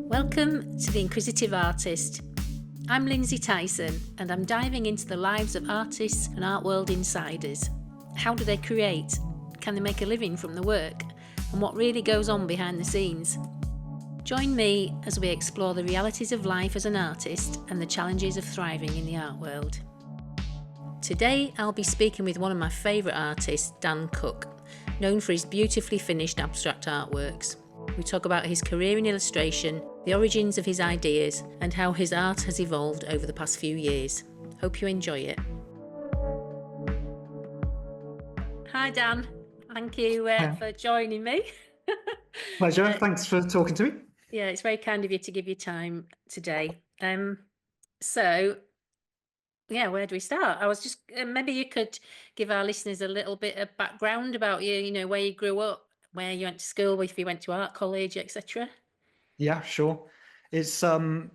Welcome to the Inquisitive Artist. I'm Lindsay Tyson and I'm diving into the lives of artists and art world insiders. How do they create? Can they make a living from the work? And what really goes on behind the scenes? Join me as we explore the realities of life as an artist and the challenges of thriving in the art world. Today I'll be speaking with one of my favourite artists, Dan Cook, known for his beautifully finished abstract artworks. We talk about his career in illustration, the origins of his ideas, and how his art has evolved over the past few years. Hope you enjoy it. Hi Dan, thank you for joining me. Pleasure, thanks for talking to me. Yeah, it's very kind of you to give your time today. So, where do we start? I was just, maybe you could give our listeners a little bit of background about you, where you grew up, where you went to school, if you went to art college, etc. Yeah, sure. I mean,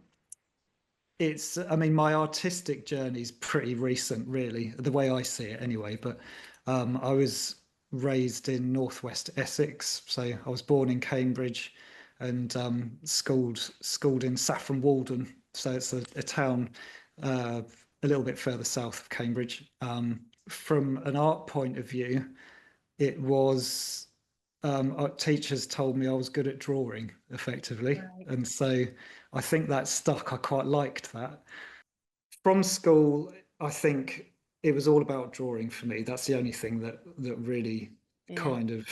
my artistic journey is pretty recent, really, the way I see it anyway. But I was raised in northwest Essex, so I was born in Cambridge and schooled in Saffron Walden. So it's a town a little bit further south of Cambridge. From an art point of view, it was our teachers told me I was good at drawing effectively. Right. And so I think that stuck. I quite liked that. From school, I think it was all about drawing for me. That's the only thing that really kind of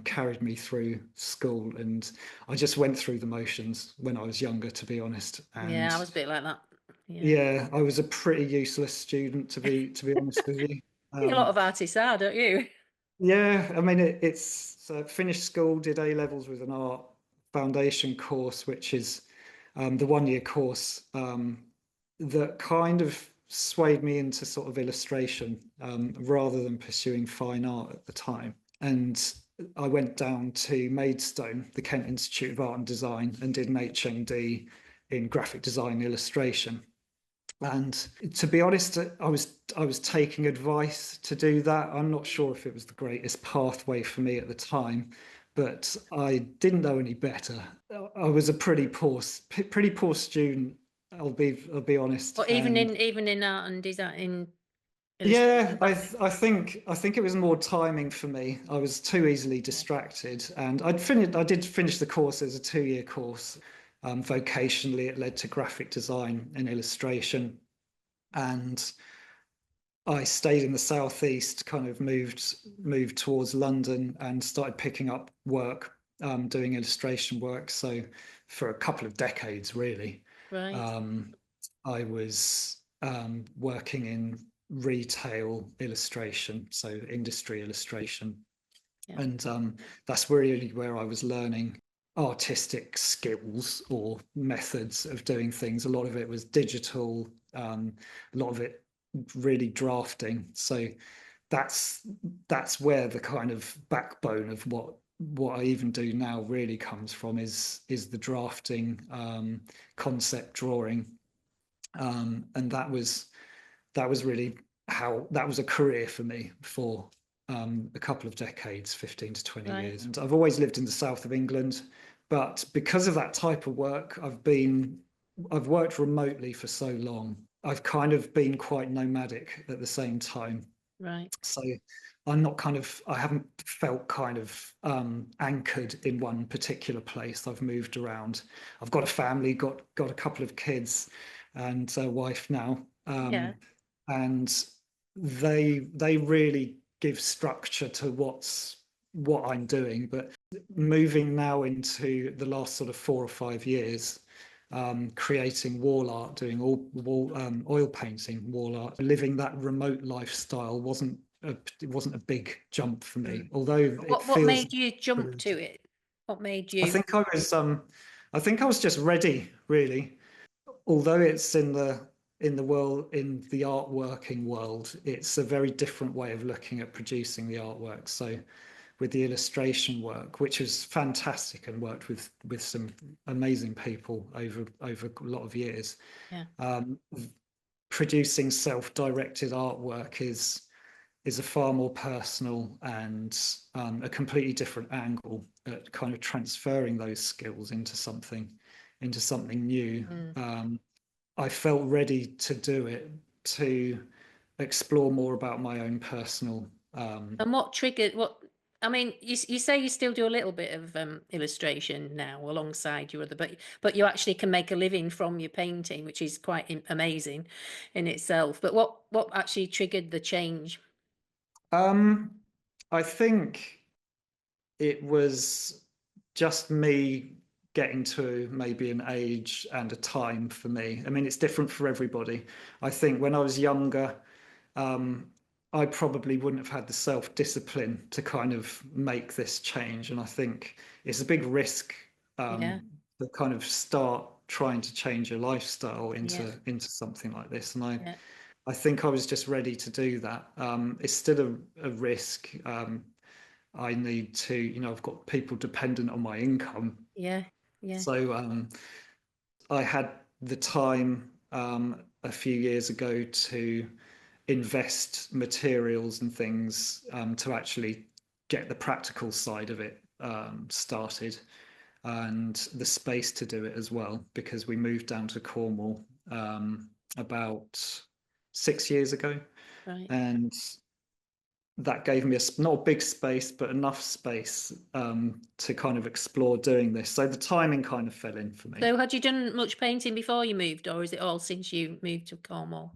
carried me through school. And I just went through the motions when I was younger, to be honest. And I was a bit like that. yeah, I was a pretty useless student, to be honest with you. I think a lot of artists are, don't you? Yeah, I mean, it's finished school, did A levels with an art foundation course, which is the 1 year course that kind of swayed me into sort of illustration rather than pursuing fine art at the time. And I went down to Maidstone, the Kent Institute of Art and Design, and did an HND in graphic design and illustration. And to be honest, I was taking advice to do that. I'm not sure if it was the greatest pathway for me at the time, but I didn't know any better. I was a pretty poor student. I'll be honest. Or even in art and design, in Yeah, illustration. I think it was more timing for me. I was too easily distracted, and I did finish the course as a 2 year course. Vocationally, it led to graphic design and illustration, and I stayed in the southeast, kind of moved towards London, and started picking up work, doing illustration work. So for a couple of decades, really, Right. I was working in retail illustration, so industry illustration. Yeah. And that's really where I was learning artistic skills or methods of doing things. A lot of it was digital, a lot of it really drafting. So that's where the kind of backbone of what I even do now really comes from is the drafting, concept drawing, and that was really how that was a career for me for a couple of decades, 15 to 20 Right. years. And I've always lived in the south of England, but because of that type of work, I've worked remotely for so long. I've kind of been quite nomadic at the same time. Right. So I haven't felt kind of anchored in one particular place. I've moved around. I've got a family, got a couple of kids and a wife now. Yeah. And they really give structure to what I'm doing. But moving now into the last sort of 4 or 5 years, creating wall art, doing oil painting, wall art, living that remote lifestyle it wasn't a big jump for me. Although What made you jump to it? What made I you? think I think I was just ready, really. Although it's in the world, in the art working world, it's a very different way of looking at producing the artwork. So with the illustration work, which is fantastic and worked with some amazing people over a lot of years, Yeah. producing self-directed artwork is a far more personal and a completely different angle at kind of transferring those skills into something into something new, Mm. I felt ready to do it, to explore more about my own personal. And what triggered what? I mean, you say you still do a little bit of illustration now alongside your other, but you actually can make a living from your painting, which is quite amazing in itself. But what actually triggered the change? Um, I think it was just me getting to maybe an age and a time for me. I mean, it's different for everybody. I think when I was younger, um, I probably wouldn't have had the self-discipline to kind of make this change. And I think it's a big risk Yeah, to kind of start trying to change your lifestyle yeah, into something like this. And yeah, I think I was just ready to do that. It's still a risk. I need to, I've got people dependent on my income. yeah, yeah. So I had the time a few years ago to invest materials and things to actually get the practical side of it started, and the space to do it as well, because we moved down to Cornwall about 6 years ago, Right. and that gave me not a big space, but enough space to kind of explore doing this. So the timing kind of fell in for me. So had you done much painting before you moved, or is it all since you moved to Cornwall?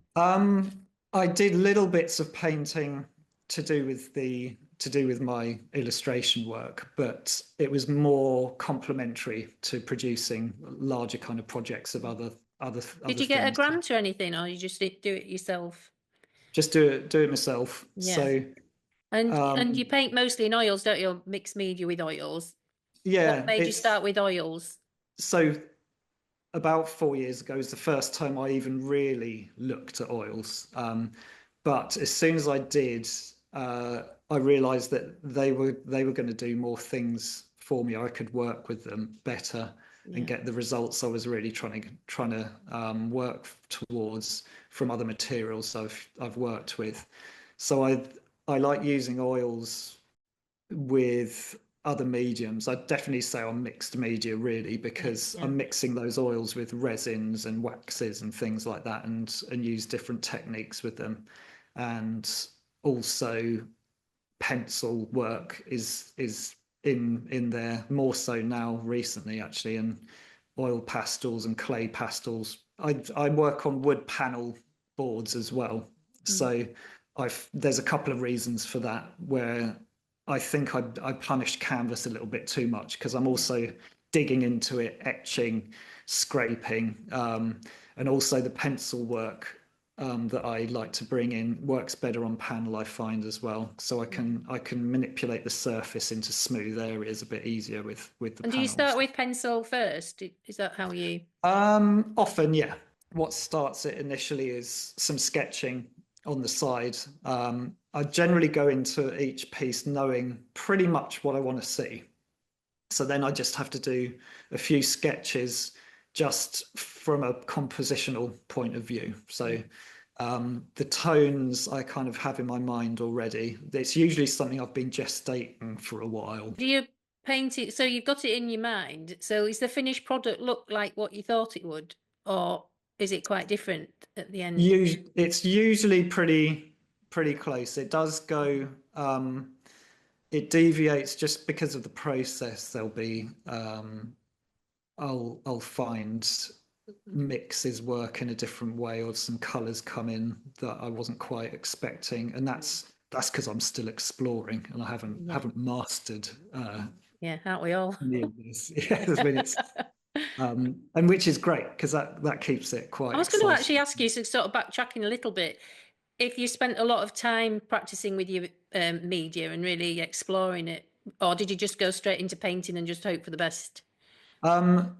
I did little bits of painting to do with my illustration work, but it was more complementary to producing larger kind of projects of Did other you get a things. grant or anything, or you just did do it yourself? Just do it myself. Yeah. So And you um, paint mostly in oils, don't you? Or mixed media with oils. What yeah, made you it's start with oils? so about 4 years ago was the first time I even really looked at oils. But as soon as I did, I realised that they were going to do more things for me. I could work with them better and Yeah. get the results I was really trying to work towards from other materials I've worked with. So I like using oils with other mediums. I'd definitely say I'm mixed media really, Yeah. because Yeah. I'm mixing those oils with resins and waxes and things like that, and use different techniques with them. And also pencil work is in there more so now recently actually, and oil pastels and clay pastels. I work on wood panel boards as well, Mm. so I've there's a couple of reasons for that, where I think I punished canvas a little bit too much, because I'm Yeah. also digging into it, etching, scraping, and also the pencil work that I like to bring in works better on panel, I find as well. So Yeah. I can manipulate the surface into smooth areas a bit easier with the And do you start panels. with pencil first? Is that how you? Often, yeah. What starts it initially is some sketching on the side. I generally go into each piece knowing pretty much what I want to see. So then I just have to do a few sketches just from a compositional point of view. Yeah. So the tones I kind of have in my mind already. It's usually something I've been gestating for a while. Do you paint it? So you've got it in your mind. So is the finished product look like what you thought it would, or is it quite different at the end? It's usually pretty close. It does go. It deviates just because of the process. There'll be I'll find mixes work in a different way, or some colors come in that I wasn't quite expecting, and that's because I'm still exploring and I Yeah. haven't mastered Yeah. Aren't we all? any of this. Yeah, I mean it's and which is great because that keeps it I quite was going to actually exciting. ask you, so sort of backtracking a little bit, if you spent a lot of time practicing with your media and really exploring it, or did you just go straight into painting and just hope for the best? Um,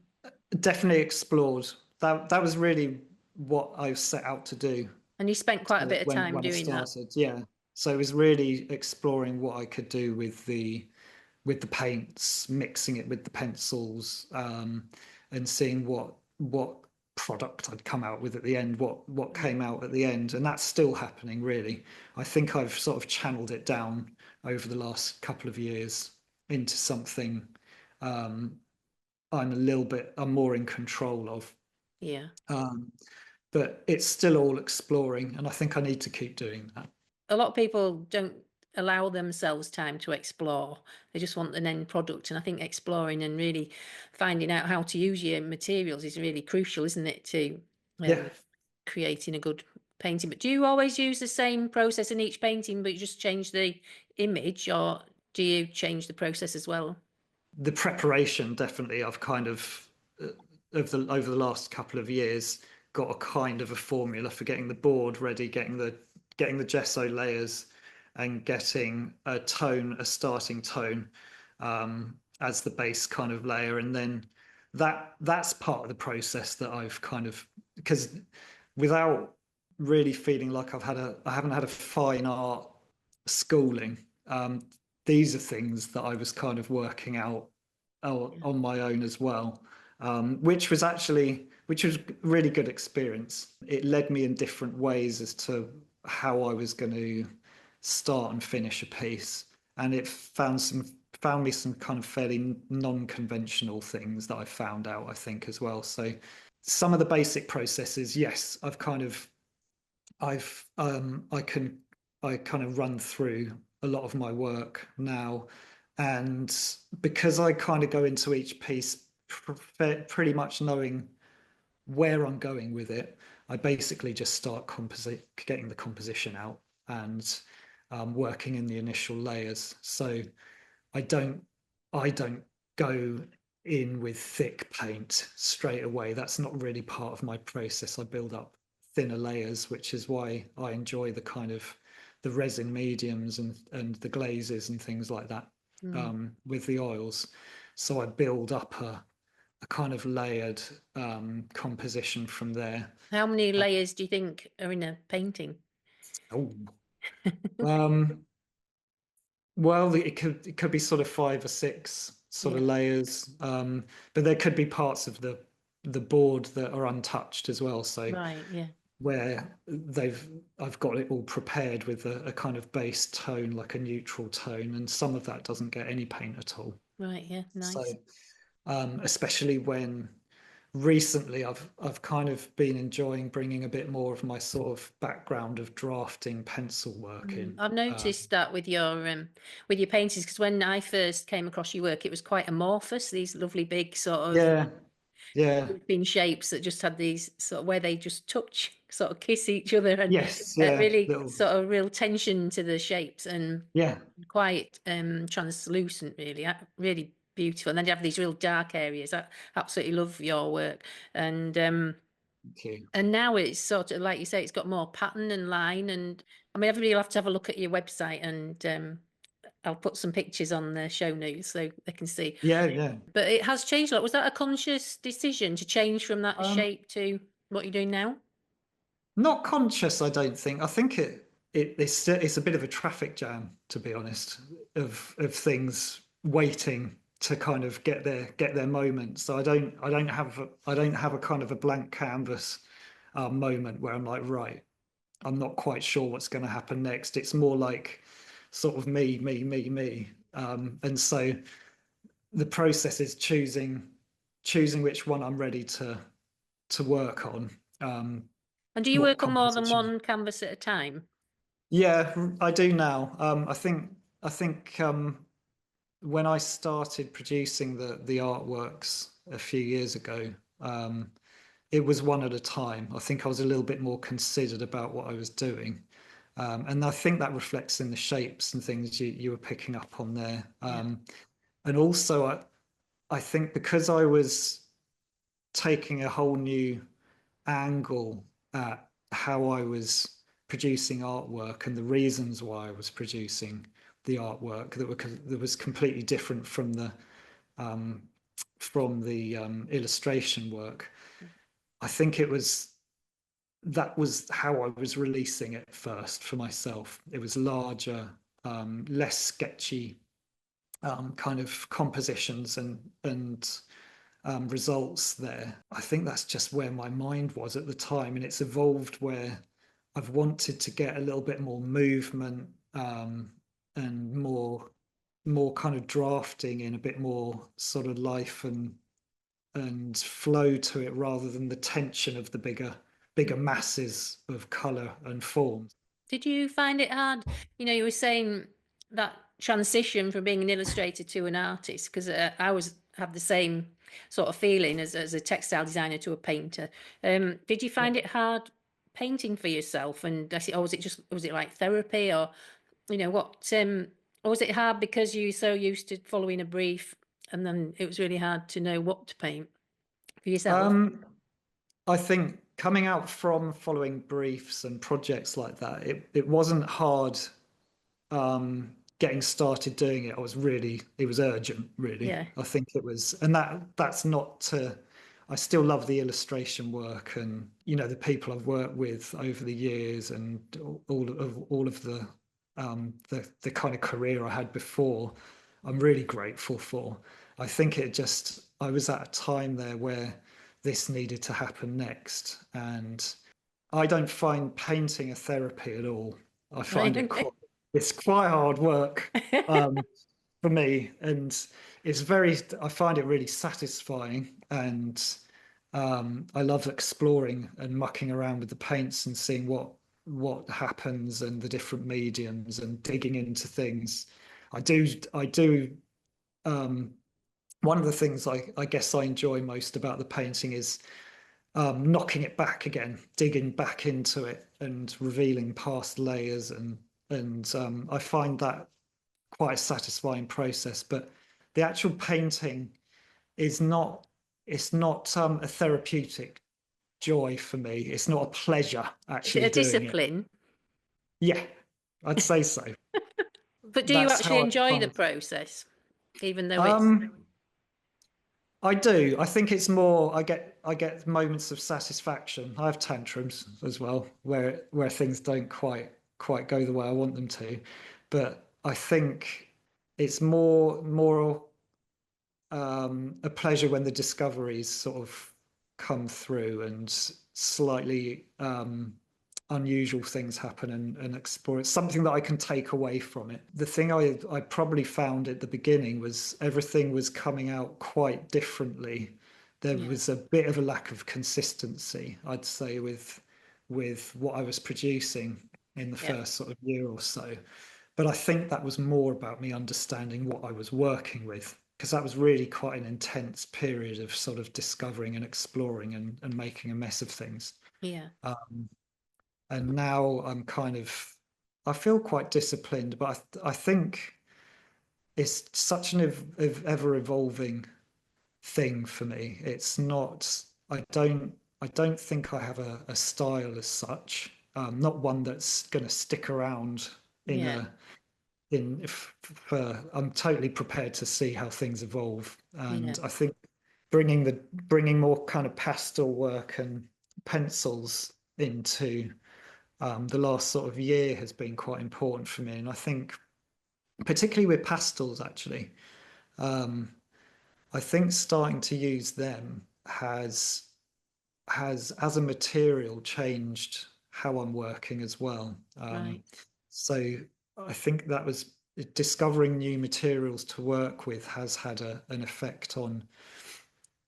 Definitely explored. That was really what I set out to do And you spent quite a bit of time when I doing that. started. Yeah, so it was really exploring what I could do with the paints, mixing it with the pencils, and seeing what product I'd come out with at the end, what Yeah. came out at the end, and that's still happening really. I think I've sort of channeled it down over the last couple of years into something I'm more in control of. Yeah. Um, but it's still all exploring, and I think I need to keep doing that. A lot of people don't allow themselves time to explore. They just want an end product. And I think exploring and really finding out how to use your materials is really crucial, isn't it, to Yeah, creating a good painting. But do you always use the same process in each painting, but you just change the image, or do you change the process as well? the preparation definitely. I've kind uh, of the over the last couple of years got a kind of a formula for getting the board ready, getting the gesso layers, and getting a starting tone, as the base kind of layer, and then that's part of the process that I've kind of, because without really feeling like I haven't had a fine art schooling. These are things that I was kind of working out Yeah. on my own as well, which was a really good experience. It led me in different ways as to how I was going to start and finish a piece, and it found me some kind of fairly non-conventional things that I found out, I think, as well. So some of the basic processes, yes, I kind of run through a lot of my work now, and because I kind of go into each piece pretty much knowing where I'm going with it, I basically just start getting the composition out and working in the initial layers. So I don't I don't go in with thick paint straight away. That's not really part of my process. I build up thinner layers, which is why I enjoy the kind of the resin mediums and the glazes and things like that, Mm. with the oils. So I build up a kind of layered composition from there. How many layers do you think are in a painting? Oh, um, well, it could be sort of five or six sort Yeah. of layers, but there could be parts of the board that are untouched as well. So Right. Yeah. where I've got it all prepared with a kind of base tone, like a neutral tone, and some of that doesn't get any paint at all. Right. Yeah. So Nice. especially when recently I've kind of been enjoying bringing a bit more of my sort of background of drafting pencil work in. I've noticed that with your paintings, because when I first came across your work, it was quite amorphous. These lovely big sort of Yeah, yeah, looping shapes that just had these sort of where they just touch, sort of kiss each other, and yes, yeah, really little, sort of real tension to the shapes and yeah. quite translucent, really, really beautiful. And then you have these real dark areas. I absolutely love your work, and um, Thank you. and now it's sort of like you say, it's got more pattern and line. And I mean, everybody will have to have a look at your website, and I'll put some pictures on the show notes so they can see. Yeah, yeah. But it has changed a lot. Was that a conscious decision to change from that Um, shape to what you're doing now? Not conscious, I don't think. I think it's a bit of a traffic jam, to be honest, of things waiting to kind of get their moment. So I don't have a kind of a blank canvas moment where I'm like, right, I'm not quite sure what's going to happen next. It's more like sort of me. And so the process is choosing which one I'm ready to work on. And do you What work on more than composition? one canvas at a time? Yeah, I do now. I think when I started producing the artworks a few years ago, it was one at a time. I think I was a little bit more considered about what I was doing, and I think that reflects in the shapes and things you were picking up on there. Yeah. And also, I think because I was taking a whole new angle at how I was producing artwork and the reasons why I was producing the artwork that was completely different um, from the illustration work. I think that was how I was releasing it first for myself. It was larger, less sketchy kind of compositions and results there. I think that's just where my mind was at the time, and it's evolved where I've wanted to get a little bit more movement, and more kind of drafting in, a bit more sort of life and flow to it rather than the tension of the bigger masses of color and form. Did you find it hard? You were saying that transition from being an illustrator to an artist, because I was have the same sort of feeling as a textile designer to a painter. Did you find it hard painting for yourself? And or was it like therapy, or what? Or was it hard because you were so used to following a brief, and then it was really hard to know what to paint for yourself? I think coming out from following briefs and projects like that, it wasn't hard getting started doing it. It was urgent, really. Yeah, I think it was, and that's not to, I still love the illustration work and, the people I've worked with over the years and all of the kind of career I had before. I'm really grateful for. I think I was at a time there where this needed to happen next. And I don't find painting a therapy at all. I right. find Okay. it's quite hard work um, for me, and I find it really satisfying, and I love exploring and mucking around with the paints and seeing what happens and the different mediums and digging into things. I do. Um, One of the things I guess I enjoy most about the painting is knocking it back again, digging back into it, and revealing past layers, and I find that quite a satisfying process. But the actual painting is not it's not a therapeutic joy for me. It's not a pleasure Is it actually a doing it. discipline? Yeah, I'd say so. But do you That's actually how I enjoy the kind of. process, even though it's Um, I do. I think it's more. I get moments of satisfaction. I have tantrums as well, where things don't quite go the way I want them to, but I think it's more a pleasure when the discoveries sort of come through and slightly unusual things happen and explore. It's something that I can take away from it. The thing I probably found at the beginning was everything was coming out quite differently. There yeah, was a bit of a lack of consistency, I'd say, with what I was producing in the yeah, first sort of year or so. But I think that was more about me understanding what I was working with, because that was really quite an intense period of sort of discovering and exploring and making a mess of things. yeah, And now I feel quite disciplined, but I think it's such an ever evolving thing for me. It's not, I don't think I have a style as such, not one that's going to stick around in yeah, a, in if, for, I'm totally prepared to see how things evolve. yeah. And I think bringing more kind of pastel work and pencils into the last sort of year has been quite important for me. And I think, particularly with pastels, actually, um, I think starting to use them has as a material changed how I'm working as well. Right. So I think that was discovering new materials to work with has had an effect on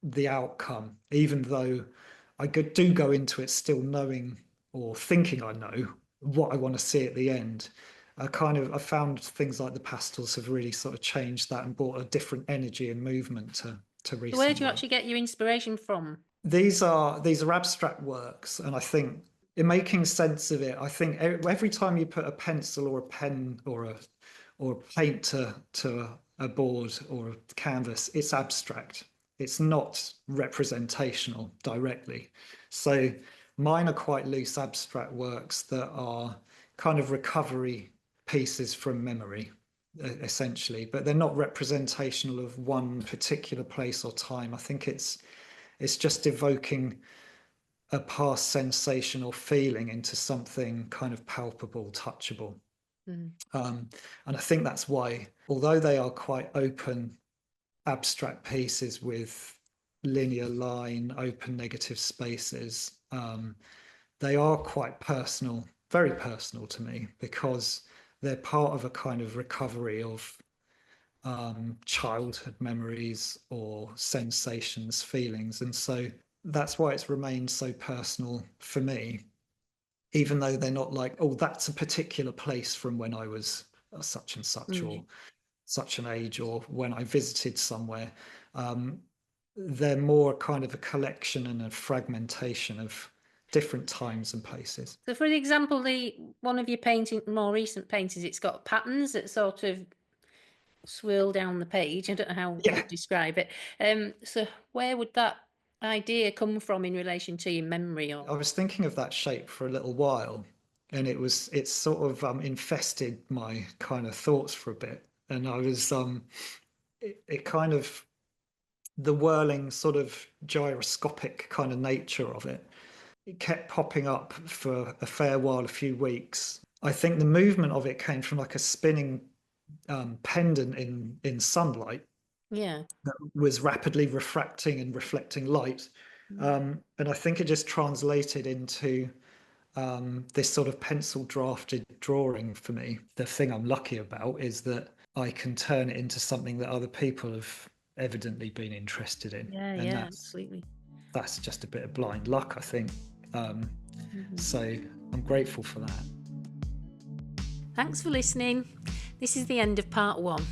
the outcome, even though do go into it still knowing or thinking I know what I want to see at the end. I found things like the pastels have really sort of changed that and brought a different energy and movement to So where recent do you work. actually get your inspiration from? These are abstract works, and I think in making sense of it, I think every time you put a pencil or a pen or paint to a board or a canvas, it's abstract. It's not representational directly. So mine are quite loose abstract works that are kind of recovery pieces from memory, essentially, but they're not representational of one particular place or time. I think it's just evoking a past sensation or feeling into something kind of palpable, touchable. Mm, Um, and I think that's why, although they are quite open, abstract pieces with linear line, open negative spaces, they are quite personal, very personal to me, because they're part of a kind of recovery of childhood memories or sensations, feelings. And so that's why it's remained so personal for me, even though they're not like, oh, that's a particular place from when I was such and such, or such an age, or when I visited somewhere. Um, they're more kind of a collection and a fragmentation of different times and places. So, for example, one of your more recent paintings, it's got patterns that sort of swirl down the page. I don't know how Yeah, you'd describe it. So, where would that idea come from in relation to your memory? I was thinking of that shape for a little while, and it's sort of infested my kind of thoughts for a bit. And I was it kind of, the whirling sort of gyroscopic kind of nature of it. It kept popping up for a fair while, a few weeks. I think the movement of it came from like a spinning pendant in sunlight Yeah. that was rapidly refracting and reflecting light. And I think it just translated into this sort of pencil drafted drawing for me. The thing I'm lucky about is that I can turn it into something that other people have evidently been interested in, Yeah, and yeah, absolutely. that's just a bit of blind luck, I think. So I'm grateful for that. Thanks for listening. This is the end of part 1.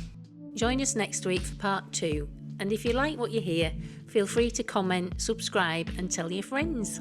Join us next week for part 2. And if you like what you hear, feel free to comment, subscribe, and tell your friends.